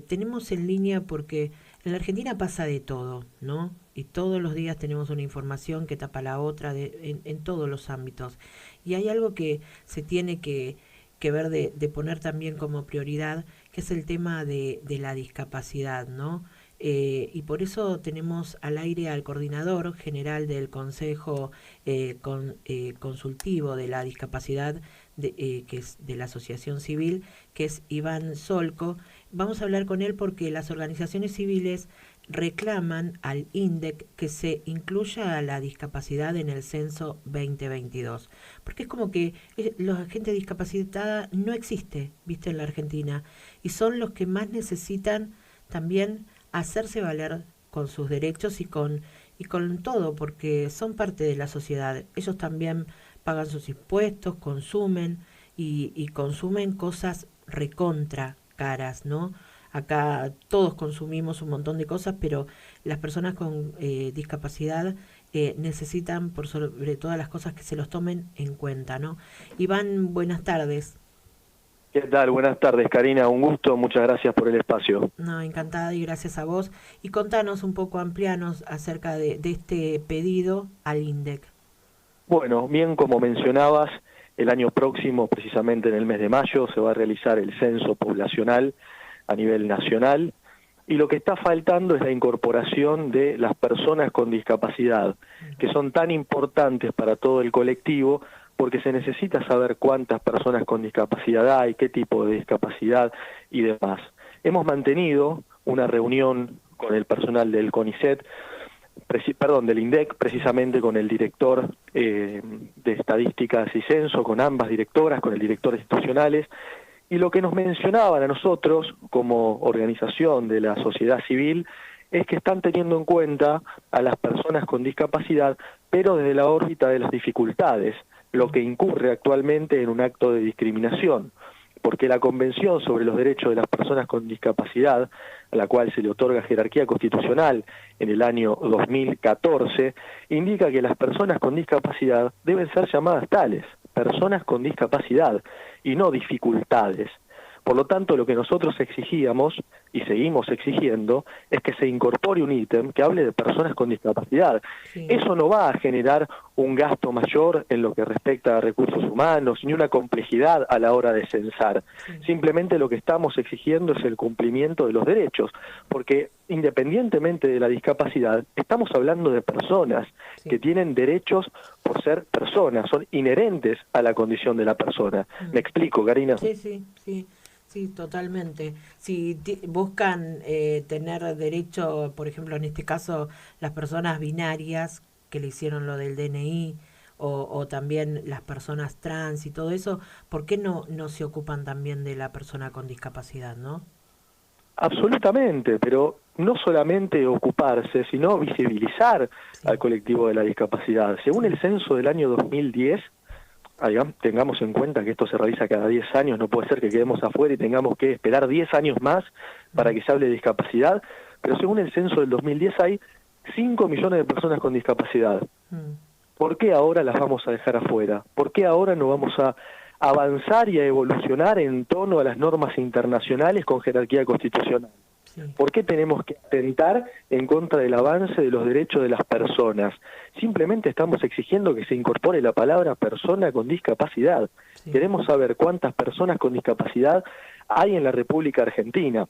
tenemos en línea porque en la Argentina pasa de todo, ¿no? Y todos los días tenemos una información que tapa la otra en todos los ámbitos. Y hay algo que se tiene que ver de poner también como prioridad, que es el tema de la discapacidad, ¿no? Y por eso tenemos al aire al coordinador general del Consejo Consultivo de la Discapacidad, que es de la Asociación Civil, que es Iván Solco. Vamos a hablar con él porque las organizaciones civiles reclaman al INDEC que se incluya a la discapacidad en el censo 2022. Porque es como que la gente discapacitada no existe, viste, en la Argentina. Y son los que más necesitan también hacerse valer con sus derechos y con todo, porque son parte de la sociedad. Ellos también pagan sus impuestos, consumen y consumen cosas recontra caras, ¿no? Acá todos consumimos un montón de cosas, pero las personas con discapacidad necesitan por sobre todas las cosas que se los tomen en cuenta, ¿no? Iván, buenas tardes. ¿Qué tal? Buenas tardes, Karina. Un gusto. Muchas gracias por el espacio. No, encantada y gracias a vos. Y contanos un poco, amplianos acerca de este pedido al INDEC. Bueno, bien como mencionabas, el año próximo, precisamente en el mes de mayo, se va a realizar el censo poblacional a nivel nacional y lo que está faltando es la incorporación de las personas con discapacidad, que son tan importantes para todo el colectivo porque se necesita saber cuántas personas con discapacidad hay, qué tipo de discapacidad y demás. Hemos mantenido una reunión con el personal del CONICET, del INDEC, precisamente con el director de Estadísticas y Censo, con ambas directoras, con el director institucionales, y lo que nos mencionaban a nosotros como organización de la sociedad civil es que están teniendo en cuenta a las personas con discapacidad, pero desde la órbita de las dificultades, lo que incurre actualmente en un acto de discriminación, porque la Convención sobre los Derechos de las Personas con Discapacidad, a la cual se le otorga jerarquía constitucional en el año 2014, indica que las personas con discapacidad deben ser llamadas tales, personas con discapacidad, y no dificultades. Por lo tanto, lo que nosotros exigíamos y seguimos exigiendo es que se incorpore un ítem que hable de personas con discapacidad. Sí. Eso no va a generar un gasto mayor en lo que respecta a recursos humanos, ni una complejidad a la hora de censar. Sí. Simplemente lo que estamos exigiendo es el cumplimiento de los derechos, porque independientemente de la discapacidad, estamos hablando de personas Sí. que tienen derechos por ser personas, son inherentes a la condición de la persona. ¿Me explico, Karina? Sí, sí, sí, sí, totalmente. Si buscan tener derecho, por ejemplo, en este caso, las personas binarias que le hicieron lo del DNI o también las personas trans y todo eso, ¿por qué no se ocupan también de la persona con discapacidad, no? Absolutamente, pero no solamente ocuparse, sino visibilizar Sí. al colectivo de la discapacidad. Según el censo del año 2010, tengamos en cuenta que esto se realiza cada 10 años, no puede ser que quedemos afuera y tengamos que esperar 10 años más para que se hable de discapacidad, pero según el censo del 2010 hay 5 millones de personas con discapacidad. Mm, ¿Por qué ahora las vamos a dejar afuera? ¿Por qué ahora no vamos a avanzar y a evolucionar en torno a las normas internacionales con jerarquía constitucional? sí. ¿Por qué tenemos que atentar en contra del avance de los derechos de las personas? Simplemente estamos exigiendo que se incorpore la palabra persona con discapacidad. Sí. Queremos saber cuántas personas con discapacidad hay en la República Argentina.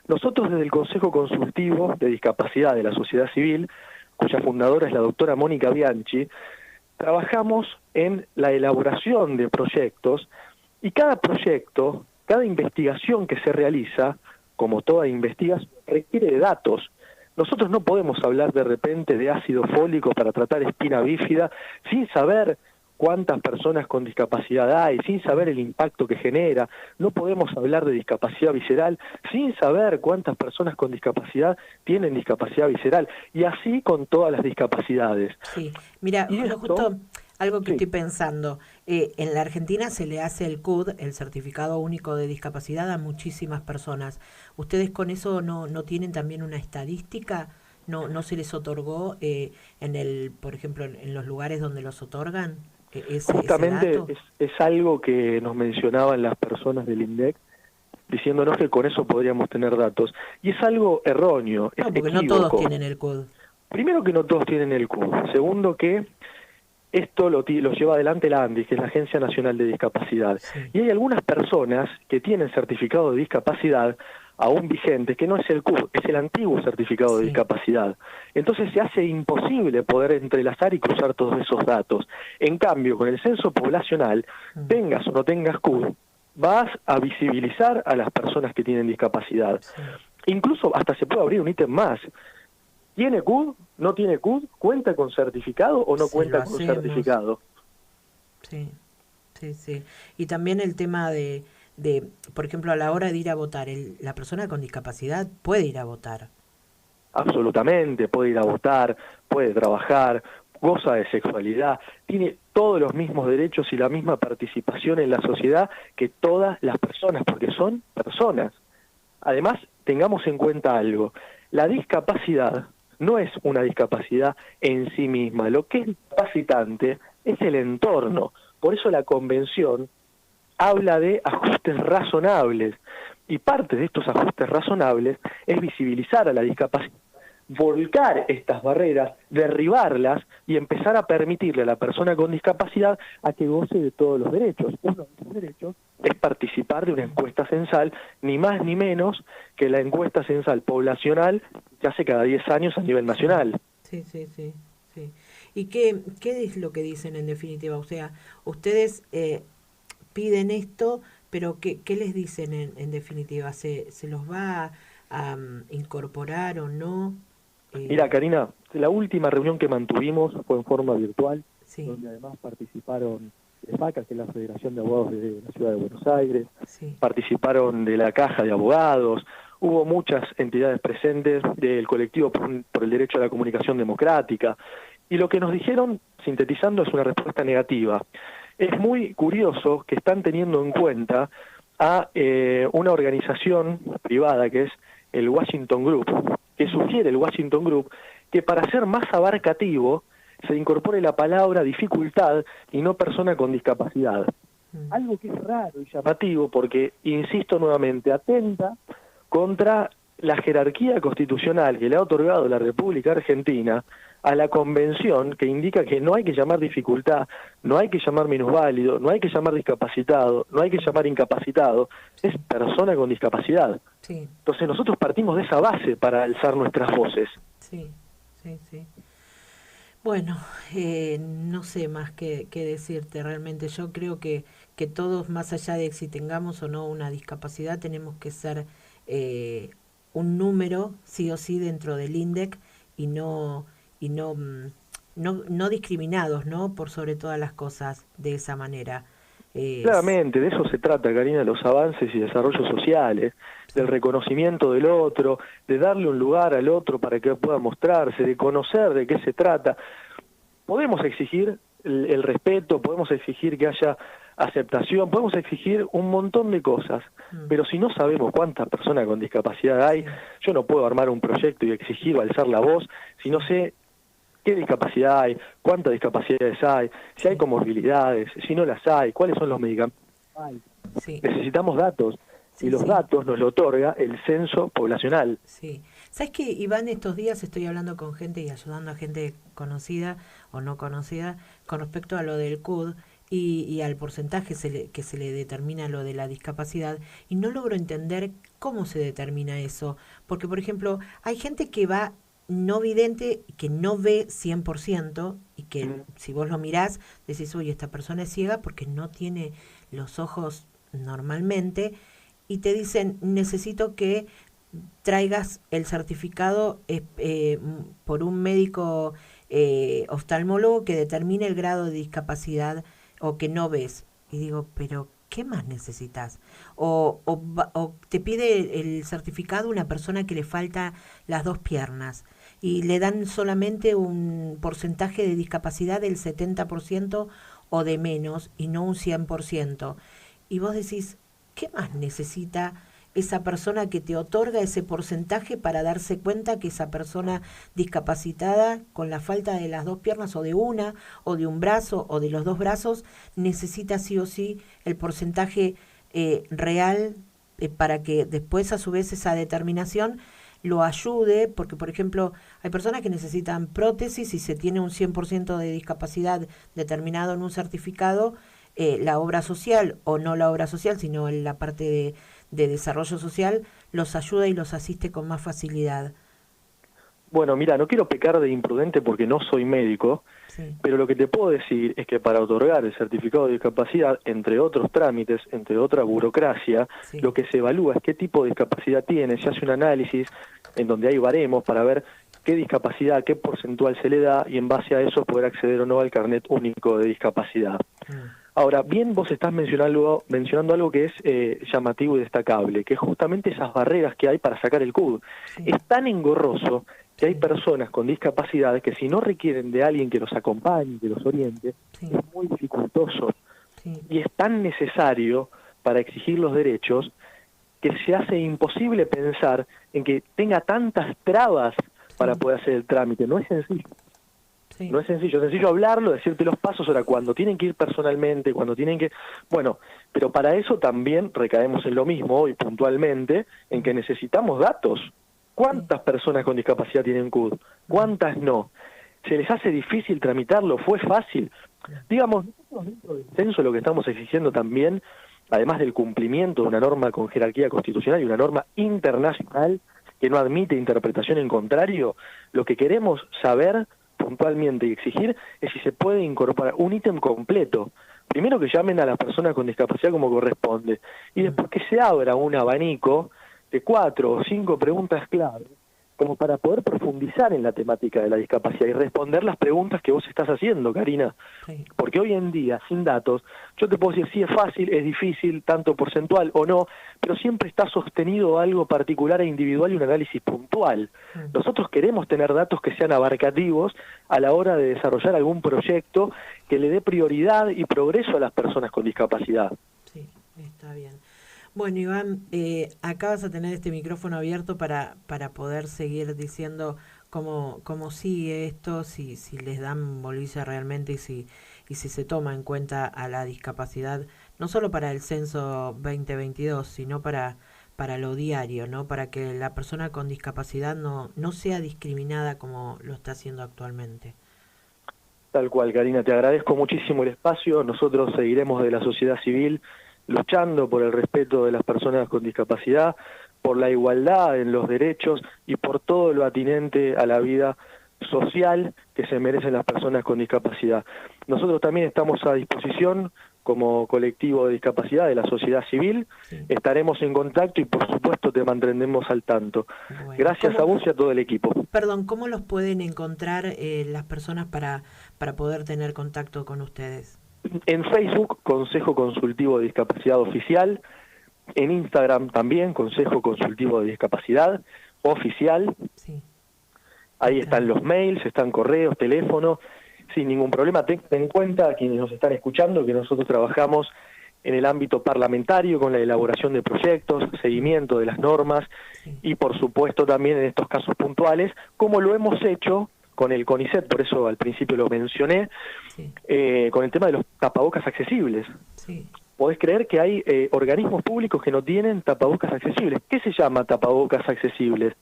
Nosotros desde el Consejo Consultivo de Discapacidad de la Sociedad Civil, cuya fundadora es la doctora Mónica Bianchi, trabajamos en la elaboración de proyectos y cada proyecto, cada investigación que se realiza, como toda investigación, requiere de datos. Nosotros no podemos hablar de repente de ácido fólico para tratar espina bífida sin saber cuántas personas con discapacidad hay, sin saber el impacto que genera. No podemos hablar de discapacidad visceral sin saber cuántas personas con discapacidad tienen discapacidad visceral. Y así con todas las discapacidades. Sí, mira, Y esto, justo algo que sí. estoy pensando, en la Argentina se le hace el CUD, el Certificado Único de Discapacidad, a muchísimas personas. ¿Ustedes con eso no tienen también una estadística? ¿No se les otorgó por ejemplo, en los lugares donde los otorgan ese Justamente dato? es algo que nos mencionaban las personas del INDEC, diciéndonos que con eso podríamos tener datos. Y es algo erróneo, es No, porque equívoco. no todos tienen el CUD. Primero que no todos tienen el CUD. Segundo que esto lo lleva adelante la ANDIS, que es la Agencia Nacional de Discapacidad. Sí. Y hay algunas personas que tienen certificado de discapacidad aún vigente, que no es el CUD, es el antiguo certificado de Sí. discapacidad. Entonces se hace imposible poder entrelazar y cruzar todos esos datos. En cambio, con el censo poblacional, tengas o no tengas CUD, vas a visibilizar a las personas que tienen discapacidad. Sí. Incluso hasta se puede abrir un ítem más. ¿Tiene CUD? ¿No tiene CUD? ¿Cuenta con certificado o no Sí, cuenta lo con hacemos. certificado? Sí, sí, sí. Y también el tema por ejemplo, a la hora de ir a votar, la persona con discapacidad puede ir a votar. Absolutamente, puede ir a votar, puede trabajar, goza de sexualidad, tiene todos los mismos derechos y la misma participación en la sociedad que todas las personas, porque son personas. Además, tengamos en cuenta algo, la discapacidad no es una discapacidad en sí misma, lo que es discapacitante es el entorno. Por eso la Convención habla de ajustes razonables, y parte de estos ajustes razonables es visibilizar a la discapacidad, volcar estas barreras, derribarlas y empezar a permitirle a la persona con discapacidad a que goce de todos los derechos. Uno de esos derechos es participar de una encuesta censal, ni más ni menos que la encuesta censal poblacional que hace cada 10 años a nivel nacional. Sí, sí, sí, sí. ¿Y qué es lo que dicen en definitiva? O sea, ustedes piden esto, pero ¿qué les dicen en definitiva? ¿Se los va a incorporar o no? Mira, Karina, la última reunión que mantuvimos fue en forma virtual, Sí. donde además participaron de FACA, que es la Federación de Abogados de la Ciudad de Buenos Aires, Sí. participaron de la Caja de Abogados, hubo muchas entidades presentes del colectivo por el derecho a la comunicación democrática, y lo que nos dijeron, sintetizando, es una respuesta negativa. Es muy curioso que están teniendo en cuenta a una organización privada que es el Washington Group, que sugiere el Washington Group que para ser más abarcativo se incorpore la palabra dificultad y no persona con discapacidad. Algo que es raro y llamativo porque, insisto nuevamente, atenta contra la jerarquía constitucional que le ha otorgado la República Argentina a la Convención, que indica que no hay que llamar dificultad, no hay que llamar minusválido, no hay que llamar discapacitado, no hay que llamar incapacitado, es persona con discapacidad. Sí. Entonces nosotros partimos de esa base para alzar nuestras voces. Sí, sí, sí. Bueno, no sé más qué decirte realmente. Yo creo que todos, más allá de si tengamos o no una discapacidad, tenemos que ser un número, sí o sí, dentro del INDEC y no discriminados, ¿no? Por sobre todas las cosas de esa manera. Claramente, de eso se trata, Karina, los avances y desarrollos sociales, del reconocimiento del otro, de darle un lugar al otro para que pueda mostrarse, de conocer de qué se trata. Podemos exigir el respeto, podemos exigir que haya aceptación, podemos exigir un montón de cosas, pero si no sabemos cuántas personas con discapacidad hay, yo no puedo armar un proyecto y exigir o alzar la voz si no sé qué discapacidad hay, cuántas discapacidades hay, si hay comorbilidades, si no las hay, cuáles son los medicamentos que hay. Sí. Necesitamos datos, Sí, y los sí. datos nos lo otorga el censo poblacional. Sí. ¿Sabes qué, Iván? Estos días estoy hablando con gente y ayudando a gente conocida o no conocida con respecto a lo del CUD y al porcentaje que se le determina lo de la discapacidad, y no logro entender cómo se determina eso. Porque, por ejemplo, hay gente que va no vidente, que no ve 100% y que si vos lo mirás decís, uy, esta persona es ciega porque no tiene los ojos normalmente, y te dicen, necesito que traigas el certificado por un médico oftalmólogo que determine el grado de discapacidad o que no ves. Y digo, pero ¿qué más necesitas? O te pide el certificado una persona que le falta las dos piernas y le dan solamente un porcentaje de discapacidad del 70% o de menos y no un 100%. Y vos decís, ¿qué más necesita esa persona que te otorga ese porcentaje para darse cuenta que esa persona discapacitada con la falta de las dos piernas o de una o de un brazo o de los dos brazos necesita sí o sí el porcentaje real para que después a su vez esa determinación lo ayude, porque por ejemplo hay personas que necesitan prótesis y se tiene un 100% de discapacidad determinado en un certificado, la obra social, o no la obra social, sino en la parte de desarrollo social, los ayuda y los asiste con más facilidad. Bueno, mira, no quiero pecar de imprudente porque no soy médico, Sí. pero lo que te puedo decir es que para otorgar el certificado de discapacidad, entre otros trámites, entre otra burocracia, Sí. lo que se evalúa es qué tipo de discapacidad tiene, se hace un análisis en donde hay baremos para ver qué discapacidad, qué porcentual se le da y en base a eso poder acceder o no al carnet único de discapacidad. Ahora, bien vos estás mencionando algo que es llamativo y destacable, que es justamente esas barreras que hay para sacar el CUD. Sí. Es tan engorroso que hay personas con discapacidad que si no requieren de alguien que los acompañe, que los oriente, Sí. es muy dificultoso. Sí. Y es tan necesario para exigir los derechos que se hace imposible pensar en que tenga tantas trabas para poder hacer el trámite. No es sencillo. Sí. No es sencillo hablarlo, decirte los pasos, ahora cuando tienen que ir personalmente, cuando tienen que... Bueno, pero para eso también recaemos en lo mismo hoy puntualmente, en que necesitamos datos. ¿Cuántas personas con discapacidad tienen CUD? ¿Cuántas no? ¿Se les hace difícil tramitarlo? ¿Fue fácil? Digamos, nosotros dentro del censo lo que estamos exigiendo también, además del cumplimiento de una norma con jerarquía constitucional y una norma internacional que no admite interpretación en contrario, lo que queremos saber puntualmente y exigir es si se puede incorporar un ítem completo. Primero que llamen a las personas con discapacidad como corresponde y después que se abra un abanico de 4 o 5 preguntas clave como para poder profundizar en la temática de la discapacidad y responder las preguntas que vos estás haciendo, Karina. Sí. Porque hoy en día, sin datos, yo te puedo decir si es fácil, es difícil, tanto porcentual o no, pero siempre está sostenido algo particular e individual y un análisis puntual. Nosotros queremos tener datos que sean abarcativos a la hora de desarrollar algún proyecto que le dé prioridad y progreso a las personas con discapacidad. Sí, está bien. Bueno, Iván, acá vas a tener este micrófono abierto para poder seguir diciendo cómo sigue esto, si les dan bolilla realmente y si se toma en cuenta a la discapacidad, no solo para el censo 2022, sino para lo diario, ¿no? Para que la persona con discapacidad no sea discriminada como lo está haciendo actualmente. Tal cual, Karina, te agradezco muchísimo el espacio. Nosotros seguiremos de la sociedad civil luchando por el respeto de las personas con discapacidad, por la igualdad en los derechos y por todo lo atinente a la vida social que se merecen las personas con discapacidad. Nosotros también estamos a disposición como colectivo de discapacidad de la sociedad civil, Sí. estaremos en contacto y por supuesto te mantendremos al tanto. Bueno, Gracias a vos y a todo el equipo. Perdón, ¿cómo los pueden encontrar las personas para poder tener contacto con ustedes? En Facebook, Consejo Consultivo de Discapacidad Oficial, en Instagram también, Consejo Consultivo de Discapacidad Oficial, Sí. ahí están los mails, están correos, teléfonos, sin ningún problema. Tengan en cuenta, quienes nos están escuchando, que nosotros trabajamos en el ámbito parlamentario con la elaboración de proyectos, seguimiento de las normas Sí. y por supuesto también en estos casos puntuales, como lo hemos hecho con el CONICET, por eso al principio lo mencioné, Sí. con el tema de los tapabocas accesibles. Sí. Podés creer que hay organismos públicos que no tienen tapabocas accesibles. ¿Qué se llama tapabocas accesibles?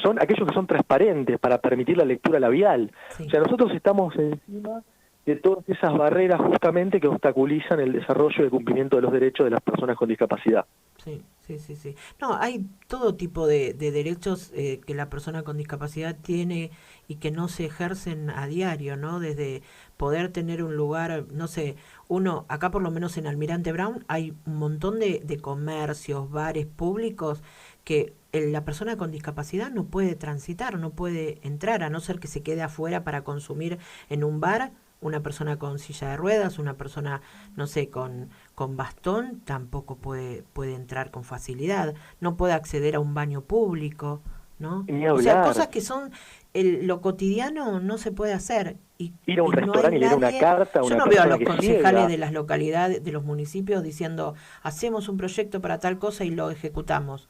Son aquellos que son transparentes para permitir la lectura labial. Sí. O sea, nosotros estamos encima de todas esas barreras justamente que obstaculizan el desarrollo y el cumplimiento de los derechos de las personas con discapacidad. Sí, sí, sí, sí. No, hay todo tipo de derechos que la persona con discapacidad tiene y que no se ejercen a diario, ¿no? Desde poder tener un lugar, no sé, acá por lo menos en Almirante Brown hay un montón de comercios, bares públicos que la persona con discapacidad no puede transitar, no puede entrar, a no ser que se quede afuera para consumir en un bar. Una persona con silla de ruedas, una persona, no sé, con bastón, tampoco puede entrar con facilidad, no puede acceder a un baño público, ¿no? Ni O sea, hablar. cosas que son lo cotidiano no se puede hacer. Ir a un no hay restaurante y leer una nadie- carta a Yo una no veo a persona los que concejales ciega. de las localidades, de los municipios diciendo, hacemos un proyecto para tal cosa y lo ejecutamos.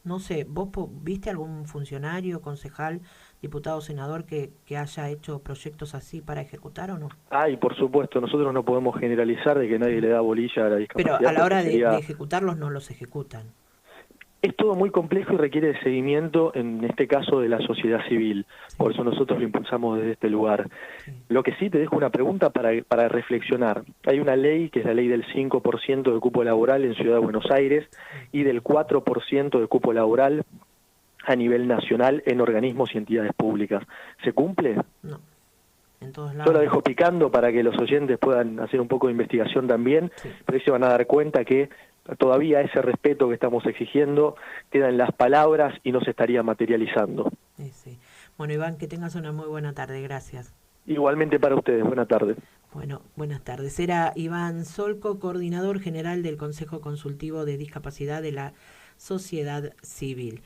No sé, ¿vos viste algún funcionario, concejal, diputado, senador que haya hecho proyectos así para ejecutar o no? Ah, y por supuesto, nosotros no podemos generalizar de que nadie le da bolilla a la Pero a discapacidad la porque hora de sería... ejecutarlos no los ejecutan. Es todo muy complejo y requiere de seguimiento, en este caso de la sociedad civil. Sí, Por eso nosotros lo impulsamos desde este lugar. sí, Lo que sí te dejo una pregunta para reflexionar. Hay una ley que es la ley del 5% de cupo laboral en Ciudad de Buenos Aires sí. y del 4% de cupo laboral a nivel nacional en organismos y entidades públicas. ¿Se cumple? No, en todos Yo la lados no. dejo picando para que los oyentes puedan hacer un poco de investigación también, Sí, pero ahí se van a dar cuenta que todavía ese respeto que estamos exigiendo queda en las palabras y no se estaría materializando. sí, sí. Bueno, Iván, que tengas una muy buena tarde. Gracias. Igualmente para ustedes, buena tarde. Bueno, buenas tardes. Era Iván Solco, coordinador general del Consejo Consultivo de Discapacidad de la Sociedad Civil.